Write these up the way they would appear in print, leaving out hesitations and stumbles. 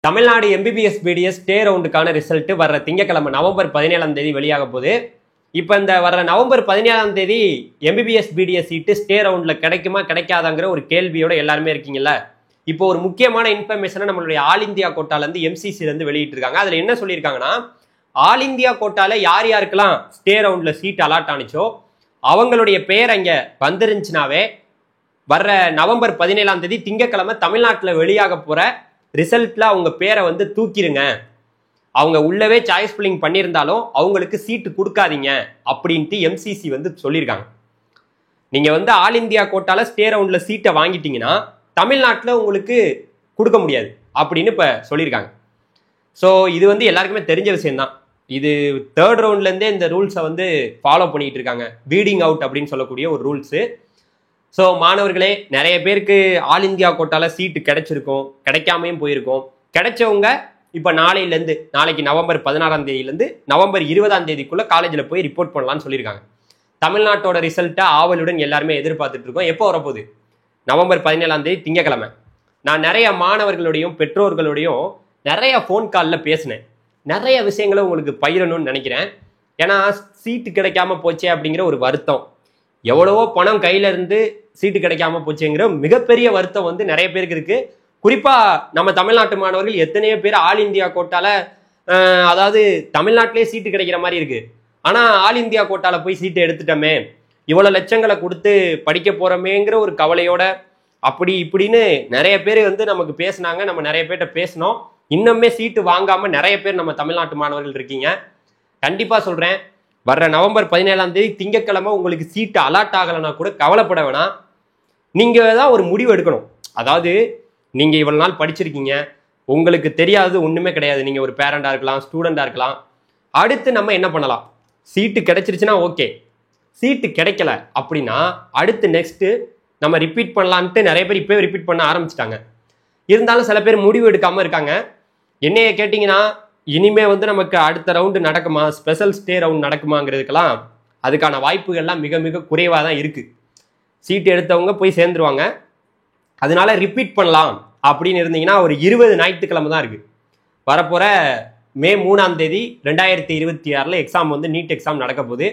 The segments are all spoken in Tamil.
தமிழ்நாடு எம்பிபிஎஸ் பிடிஎஸ் ஸ்டே ரவுண்டுக்கான ரிசல்ட் வர்ற திங்கக்கிழமை நவம்பர் 17ஆம் தேதி வெளியாக போகுது. இப்போ இந்த வர்ற நவம்பர் 17ஆம் தேதி எம்பிபிஎஸ் பிடிஎஸ் சீட்டு ஸ்டே ரவுண்டில் கிடைக்குமா கிடைக்காதாங்கிற ஒரு கேள்வியோட எல்லாருமே இருக்கீங்கல்ல. இப்போ ஒரு முக்கியமான இன்ஃபர்மேஷனை நம்மளுடைய ஆல் இந்தியா கோட்டாலேருந்து எம்சிசிலேருந்து வெளியிட்டு இருக்காங்க. அதில் என்ன சொல்லியிருக்காங்கன்னா, ஆல் இந்தியா கோட்டால யார் யாருக்கெல்லாம் ஸ்டே ரவுண்டில் சீட் அலாட் ஆனிச்சோ அவங்களுடைய பேர் அங்கே வந்துருந்துச்சுனாவே வர்ற நவம்பர் 17ஆம் தேதி திங்கக்கிழமை தமிழ்நாட்டில் வெளியாக போகிற ரிசல்ட்ல அவங்க பேரை வந்து தூக்கிடுங்க. அவங்க உள்ளவே சாய்ஸ் ஃபில்லிங் பண்ணியிருந்தாலும் அவங்களுக்கு சீட்டு கொடுக்காதீங்க அப்படின்ட்டு எம்சிசி வந்து சொல்லியிருக்காங்க. நீங்க வந்து ஆல் இந்தியா கோட்டால ஸ்டே ரவுண்ட்ல சீட்டை வாங்கிட்டீங்கன்னா தமிழ்நாட்டில் உங்களுக்கு கொடுக்க முடியாது அப்படின்னு இப்ப சொல்லியிருக்காங்க. ஸோ இது வந்து எல்லாருக்குமே தெரிஞ்ச விஷயம்தான். இது தேர்ட் ரவுண்ட்லேருந்தே இந்த ரூல்ஸை வந்து ஃபாலோ பண்ணிட்டு இருக்காங்க. பீடிங் அவுட் அப்படின்னு சொல்லக்கூடிய ஒரு ரூல்ஸு. ஸோ மாணவர்களே, நிறைய பேருக்கு ஆல் இந்தியா கோட்டால சீட்டு கிடைச்சிருக்கும், கிடைக்காமையும் போயிருக்கும். கிடைச்சவங்க இப்போ நாளையிலேருந்து, நாளைக்கு நவம்பர் 16ஆம் தேதியிலேருந்து நவம்பர் 20ஆம் தேதிக்குள்ள காலேஜில் போய் ரிப்போர்ட் பண்ணலாம்னு சொல்லியிருக்காங்க. தமிழ்நாட்டோட ரிசல்ட்டை ஆவலுடன் எல்லாருமே எதிர்பார்த்துட்டு இருக்கோம். எப்போ வரப்போகுது? நவம்பர் 17ஆம் தேதி திங்கக்கிழமை. நான் நிறைய மாணவர்களுடையும் பெற்றோர்களுடையும் நிறைய ஃபோன் காலில் பேசினேன். நிறைய விஷயங்களை உங்களுக்கு பகிரணும்னு நினைக்கிறேன். ஏன்னா சீட்டு கிடைக்காம போச்சே அப்படிங்கிற ஒரு வருத்தம், எவ்வளவோ பணம் கையில இருந்து சீட்டு கிடைக்காம போச்சுங்கிற மிகப்பெரிய வருத்தம் வந்து நிறைய பேருக்கு இருக்கு. குறிப்பா நம்ம தமிழ்நாட்டு மாணவர்கள் எத்தனையோ பேர் ஆல் இந்தியா கோட்டால, அதாவது தமிழ்நாட்டிலே சீட்டு கிடைக்கிற மாதிரி இருக்கு, ஆனா ஆல் இந்தியா கோட்டால போய் சீட்டு எடுத்துட்டோமே, இவ்வளவு லட்சங்களை கொடுத்து படிக்க போறோமேங்கிற ஒரு கவலையோட அப்படி இப்படின்னு நிறைய பேர் வந்து நமக்கு பேசினாங்க. நம்ம நிறைய பேர்கிட்ட பேசினோம். இன்னுமே சீட்டு வாங்காம நிறைய பேர் நம்ம தமிழ்நாட்டு மாணவர்கள் இருக்கீங்க. கண்டிப்பா சொல்றேன், வர்ற நவம்பர் 17ஆம் தேதி திங்கக்கிழமை உங்களுக்கு சீட்டு அலாட் ஆகலைன்னா கூட கவலைப்பட வேணாம். நீங்க தான் ஒரு முடிவு எடுக்கணும். அதாவது நீங்க இவ்வளவு நாள் படிச்சிருக்கீங்க, உங்களுக்கு தெரியாது ஒண்ணுமே கிடையாது. நீங்க ஒரு பேரண்டா இருக்கலாம், ஸ்டூடெண்டா இருக்கலாம். அடுத்து நம்ம என்ன பண்ணலாம்? சீட்டு கிடைச்சிருச்சுன்னா ஓகே, சீட்டு கிடைக்கல அப்படின்னா அடுத்து நெக்ஸ்ட் நம்ம ரிப்பீட் பண்ணலான்ட்டு நிறைய பேர் இப்பவே ரிப்பீட் பண்ண ஆரம்பிச்சிட்டாங்க. இருந்தாலும் சில பேர் முடிவு எடுக்காம இருக்காங்க. என்னைய கேட்டீங்கன்னா, இனிமே வந்து நமக்கு அடுத்த ரவுண்டு நடக்குமா, ஸ்பெஷல் ஸ்டே ரவுண்ட் நடக்குமாங்கிறதுக்கெல்லாம் அதுக்கான வாய்ப்புகள்லாம் மிக மிக குறைவாக தான் இருக்கு. சீட்டு எடுத்தவங்க போய் சேர்ந்துருவாங்க. அதனால ரிப்பீட் பண்ணலாம் அப்படின்னு இருந்தீங்கன்னா ஒரு 20 ஞாயிற்றுக்கிழமை தான் இருக்கு. வரப்போற மே 3ஆம் தேதி 2026 எக்ஸாம் வந்து நீட் எக்ஸாம் நடக்க போகுது.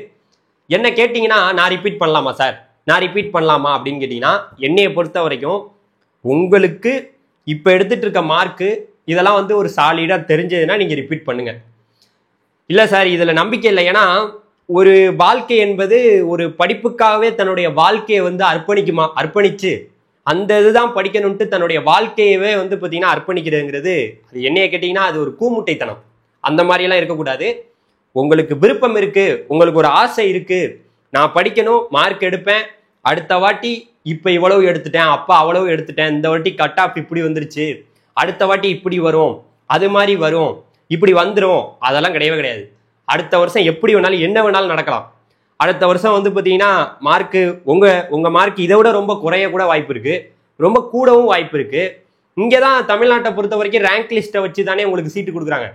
என்ன கேட்டீங்கன்னா, நான் ரிப்பீட் பண்ணலாமா சார், நான் ரிப்பீட் பண்ணலாமா அப்படின்னு கேட்டீங்கன்னா, என்னைய பொறுத்த வரைக்கும் உங்களுக்கு இப்போ எடுத்துட்டு இருக்க மார்க்கு இதெல்லாம் வந்து ஒரு சாலிடா தெரிஞ்சதுன்னா நீங்க ரிப்பீட் பண்ணுங்க. இல்ல சார் இதுல நம்பிக்கை இல்லை, ஏன்னா ஒரு வாழ்க்கை என்பது ஒரு படிப்புக்காகவே தன்னுடைய வாழ்க்கையை வந்து அர்ப்பணிச்சு அந்த இதுதான் படிக்கணும்ட்டு தன்னுடைய வாழ்க்கையவே வந்து பார்த்தீங்கன்னா அர்ப்பணிக்கிறதுங்கிறது, அது என்னைய கேட்டீங்கன்னா அது ஒரு கூமுட்டைத்தனம். அந்த மாதிரியெல்லாம் இருக்கக்கூடாது. உங்களுக்கு விருப்பம் இருக்கு, உங்களுக்கு ஒரு ஆசை இருக்கு, நான் படிக்கணும், மார்க் எடுப்பேன், அடுத்த வாட்டி இப்ப இவ்வளவு எடுத்துட்டேன், அப்பா அவ்வளவு எடுத்துட்டேன், இந்த வாட்டி கட் ஆஃப் இப்படி வந்துருச்சு, அடுத்த வாட்டி இப்படி வரும், அது மாதிரி வரும், இப்படி வந்துடும், அதெல்லாம் கிடையவே கிடையாது. அடுத்த வருஷம் எப்படி வேணாலும் என்ன வேணாலும் நடக்கலாம். அடுத்த வருஷம் வந்து பார்த்தீங்கன்னா மார்க்கு உங்க மார்க் இதை விட ரொம்ப குறைய கூட வாய்ப்பு இருக்கு, ரொம்ப கூடவும் வாய்ப்பு இருக்கு. இங்கே தான் தமிழ்நாட்டை பொறுத்த வரைக்கும் ரேங்க் லிஸ்ட்டை வச்சு தானே உங்களுக்கு சீட்டு கொடுக்குறாங்க.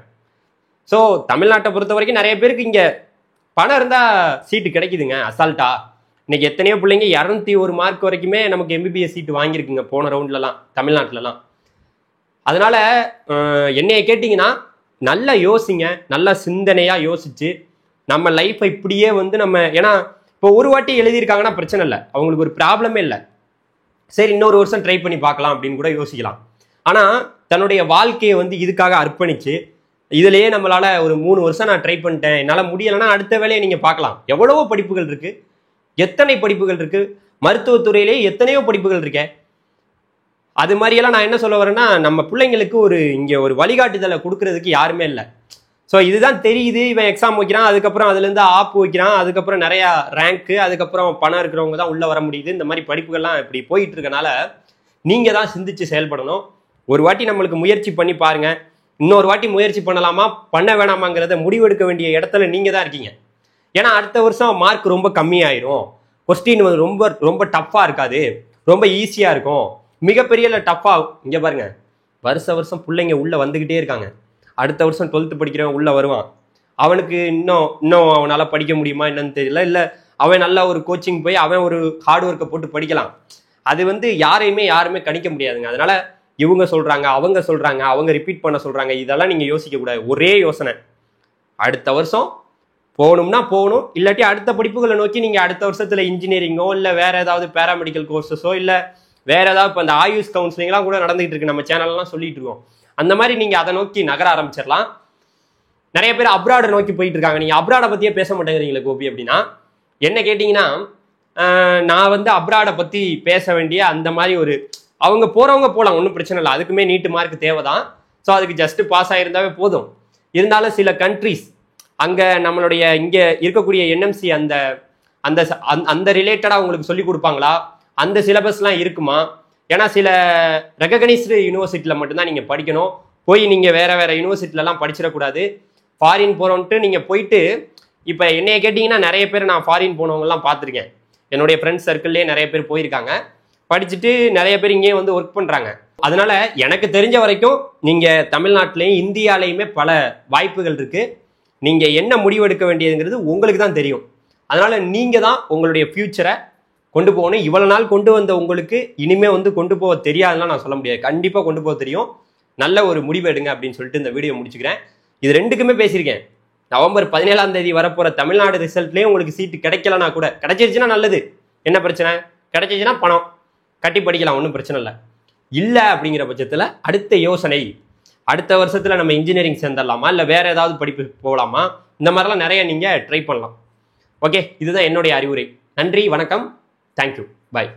ஸோ தமிழ்நாட்டை பொறுத்த வரைக்கும் நிறைய பேருக்கு இங்கே பணம் இருந்தால் சீட்டு கிடைக்குதுங்க அசால்ட்டா. இன்னைக்கு எத்தனையோ பிள்ளைங்க 201 மார்க் வரைக்குமே நமக்கு எம்பிபிஎஸ் சீட்டு வாங்கியிருக்குங்க போன ரவுண்ட்லலாம் தமிழ்நாட்டிலலாம். அதனால என்னைய கேட்டிங்கன்னா நல்லா யோசிங்க, நல்லா சிந்தனையாக யோசிச்சு நம்ம லைஃப்பை இப்படியே வந்து நம்ம, ஏன்னா இப்போ ஒரு வாட்டி எழுதியிருக்காங்கன்னா பிரச்சனை இல்லை, அவங்களுக்கு ஒரு ப்ராப்ளமே இல்லை, சரி இன்னொரு வருஷம் ட்ரை பண்ணி பார்க்கலாம் அப்படின்னு கூட யோசிக்கலாம். ஆனால் தன்னுடைய வாழ்க்கையை வந்து இதுக்காக அர்ப்பணிச்சு இதுலேயே நம்மளால ஒரு 3 வருஷம் நான் ட்ரை பண்ணிட்டேன், என்னால் முடியலைன்னா அடுத்த வேலையை நீங்கள் பார்க்கலாம். எவ்வளவோ படிப்புகள் இருக்கு, எத்தனை படிப்புகள் இருக்கு, மருத்துவத்துறையிலேயே எத்தனையோ படிப்புகள் இருக்கே. அது மாதிரியெல்லாம் நான் என்ன சொல்ல வரேன்னா, நம்ம பிள்ளைங்களுக்கு இங்கே ஒரு வழிகாட்டுதலை கொடுக்கறதுக்கு யாருமே இல்லை. ஸோ இதுதான் தெரியுது, இவன் எக்ஸாம் வைக்கிறான், அதுக்கப்புறம் அதுலேருந்து ஆப்பு வைக்கிறான், அதுக்கப்புறம் நிறையா ரேங்க்கு, அதுக்கப்புறம் பணம் இருக்கிறவங்க தான் உள்ளே வர முடியுது. இந்த மாதிரி படிப்புகள்லாம் இப்படி போயிட்டு இருக்கனால நீங்கள் தான் சிந்திச்சு செயல்படணும். ஒரு வாட்டி நம்மளுக்கு முயற்சி பண்ணி பாருங்க, இன்னொரு வாட்டி முயற்சி பண்ணலாமா பண்ண வேணாமாங்கிறத முடிவெடுக்க வேண்டிய இடத்துல நீங்கள் தான் இருக்கீங்க. ஏன்னா அடுத்த வருஷம் மார்க் ரொம்ப கம்மியாயிரும், கொஸ்டின் ரொம்ப ரொம்ப டஃப்பாக இருக்காது, ரொம்ப ஈஸியாக இருக்கும், மிகப்பெரிய டஃப்பாக. இங்கே பாருங்க, வருஷம் பிள்ளைங்க உள்ளே வந்துக்கிட்டே இருக்காங்க. அடுத்த வருஷம் 12th படிக்கிறவன் உள்ளே வருவான், அவனுக்கு இன்னும் அவனால் படிக்க முடியுமா என்னன்னு தெரியல, இல்லை அவன் நல்ல ஒரு கோச்சிங் போய் அவன் ஒரு ஹார்ட் ஒர்க்கை போட்டு படிக்கலாம். அது வந்து யாருமே கணிக்க முடியாதுங்க. அதனால இவங்க சொல்றாங்க, அவங்க ரிப்பீட் பண்ண சொல்றாங்க, இதெல்லாம் நீங்க யோசிக்க கூடாது. ஒரே யோசனை, அடுத்த வருஷம் போகணும்னா போகணும், இல்லாட்டி அடுத்த படிப்புகளை நோக்கி நீங்க அடுத்த வருஷத்துல இன்ஜினியரிங்கோ இல்ல வேற ஏதாவது பேராமெடிக்கல் கோர்சஸோ இல்ல வேற ஏதாவது இப்போ அந்த ஆயுஷ் கவுன்சிலிங்லாம் கூட நடந்துகிட்டு இருக்கு, நம்ம சேனல்லாம் சொல்லிட்டு இருக்கோம். அந்த மாதிரி நீங்க அதை நோக்கி நகர ஆரம்பிச்சிடலாம். நிறைய பேர் அப்ராடை நோக்கி போயிட்டு இருக்காங்க. நீங்க அப்ராடை பத்தியே பேச மாட்டேங்கிறீங்களே கோபி அப்படின்னா, என்ன கேட்டீங்கன்னா நான் வந்து அப்ராடை பத்தி பேச வேண்டிய அந்த மாதிரி ஒரு, அவங்க போறவங்க போகலாம், ஒன்றும் பிரச்சனை இல்லை, அதுக்குமே நீட்டு மார்க் தேவைதான். ஸோ அதுக்கு ஜஸ்ட் பாஸ் ஆயிருந்தாவே போதும். இருந்தாலும் சில கண்ட்ரிஸ் அங்க நம்மளுடைய இங்க இருக்கக்கூடிய என்எம்சி அந்த அந்த அந்த ரிலேட்டடா உங்களுக்கு சொல்லி கொடுப்பாங்களா, அந்த சிலபஸ்லாம் இருக்குமா? ஏன்னா சில ரெகக்னைஸ்டு யூனிவர்சிட்டியில மட்டும்தான் நீங்க படிக்கணும், போய் நீங்க வேற வேற யூனிவர்சிட்டிலலாம் படிச்சிடக்கூடாது. ஃபாரின் போறோன்ட்டு நீங்க போயிட்டு, இப்போ என்னைய கேட்டீங்கன்னா நிறைய பேர் நான் ஃபாரின் போனவங்கலாம் பார்த்துருக்கேன். என்னுடைய ஃப்ரெண்ட்ஸ் சர்க்கிள்லேயே நிறைய பேர் போயிருக்காங்க, படிச்சுட்டு நிறைய பேர் இங்கே வந்து ஒர்க் பண்றாங்க. அதனால எனக்கு தெரிஞ்ச வரைக்கும் நீங்க தமிழ்நாட்டிலையும் இந்தியாலையுமே பல வாய்ப்புகள் இருக்கு. நீங்க என்ன முடிவெடுக்க வேண்டியதுங்கிறது உங்களுக்கு தான் தெரியும். அதனால நீங்க தான் உங்களுடைய ஃபியூச்சரை கொண்டு போகணும். இவ்வளவு நாள் கொண்டு வந்த உங்களுக்கு இனிமே வந்து கொண்டு போக தெரியாதுலாம் நான் சொல்ல முடியாது, கண்டிப்பா கொண்டு போக தெரியும். நல்ல ஒரு முடிவு எடுங்க அப்படின்னு சொல்லிட்டு இந்த வீடியோ முடிச்சுக்கிறேன். இது ரெண்டுக்குமே பேசியிருக்கேன். நவம்பர் 17 வரப்போற தமிழ்நாடு ரிசல்ட்லேயே உங்களுக்கு சீட்டு கிடைக்கலனா கூட, கிடைச்சிருச்சுன்னா நல்லது, என்ன பிரச்சனை, கிடைச்சிச்சுன்னா பணம் கட்டி படிக்கலாம், ஒன்றும் பிரச்சனை இல்லை. இல்லை அப்படிங்கிற பட்சத்தில் அடுத்த யோசனை, அடுத்த வருஷத்துல நம்ம இன்ஜினியரிங் சேர்ந்துடலாமா இல்லை வேற ஏதாவது படிப்பு போகலாமா, இந்த மாதிரிலாம் நிறைய நீங்க ட்ரை பண்ணலாம். ஓகே, இதுதான் என்னுடைய அறிவுரை. நன்றி, வணக்கம், தேங்க்யூ, பாய்.